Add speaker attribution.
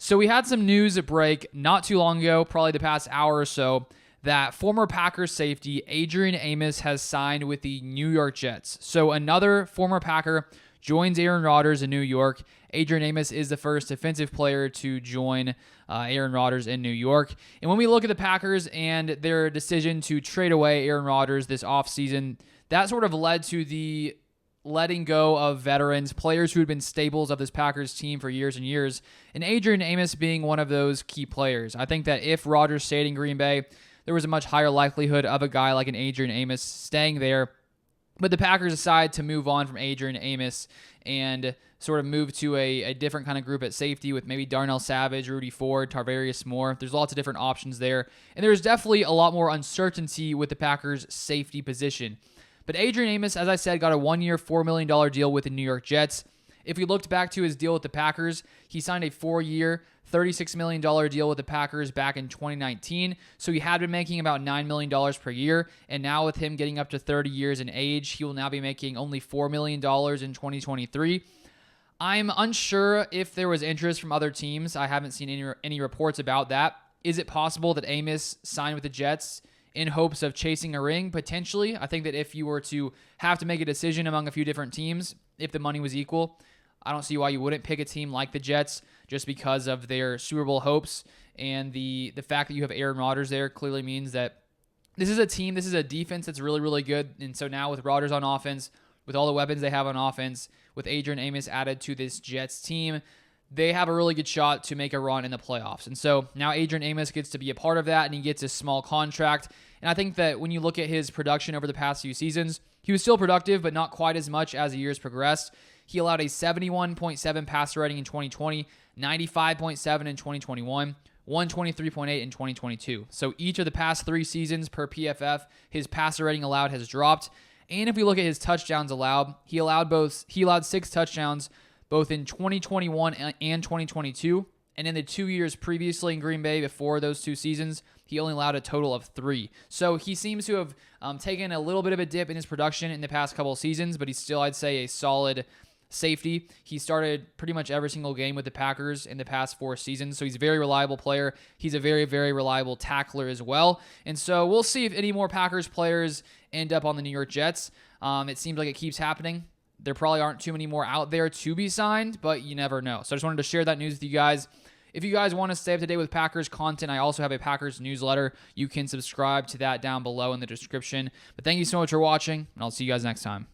Speaker 1: So we had some news break not too long ago, probably the past hour or so, that former Packers safety Adrian Amos has signed with the New York Jets. So another former Packer joins Aaron Rodgers in New York. Adrian Amos is the first defensive player to join Aaron Rodgers in New York. And when we look at the Packers and their decision to trade away Aaron Rodgers this offseason, that sort of led to the letting go of veterans, players who had been staples of this Packers team for years and years, and Adrian Amos being one of those key players. I think that if Rodgers stayed in Green Bay, there was a much higher likelihood of a guy like an Adrian Amos staying there. But the Packers decided to move on from Adrian Amos and sort of move to a different kind of group at safety with maybe Darnell Savage, Rudy Ford, Tarvarius Moore. There's lots of different options there. And there's definitely a lot more uncertainty with the Packers' safety position. But Adrian Amos, as I said, got a 1-year, $4 million deal with the New York Jets. If we looked back to his deal with the Packers, he signed a 4-year, $36 million deal with the Packers back in 2019. So he had been making about $9 million per year. And now with him getting up to 30 years in age, he will now be making only $4 million in 2023. I'm unsure if there was interest from other teams. I haven't seen any reports about that. Is it possible that Amos signed with the Jets in hopes of chasing a ring? Potentially. I think that if you were to have to make a decision among a few different teams, if the money was equal, I don't see why you wouldn't pick a team like the Jets just because of their Super Bowl hopes. And the fact that you have Aaron Rodgers there clearly means that this is a team, this is a defense that's really, really good. And so now with Rodgers on offense, with all the weapons they have on offense, with Adrian Amos added to this Jets team, they have a really good shot to make a run in the playoffs. And so now Adrian Amos gets to be a part of that, and he gets a small contract. And I think that when you look at his production over the past few seasons, he was still productive, but not quite as much as the years progressed. He allowed a 71.7 passer rating in 2020, 95.7 in 2021, 123.8 in 2022. So each of the past 3 seasons per PFF, his passer rating allowed has dropped. And if we look at his touchdowns allowed, he allowed 6 touchdowns both in 2021 and 2022. And in the 2 years previously in Green Bay before those 2 seasons, he only allowed a total of 3. So he seems to have taken a little bit of a dip in his production in the past couple of seasons, but he's still, I'd say, a solid safety. He started pretty much every single game with the Packers in the past 4 seasons, so he's a very reliable player. He's a very, very reliable tackler as well. And so we'll see if any more Packers players end up on the New York Jets. It seems like it keeps happening. There probably aren't too many more out there to be signed, but you never know. So I just wanted to share that news with you guys. If you guys want to stay up to date with Packers content, I also have a Packers newsletter. You can subscribe to that down below in the description. But thank you so much for watching, and I'll see you guys next time.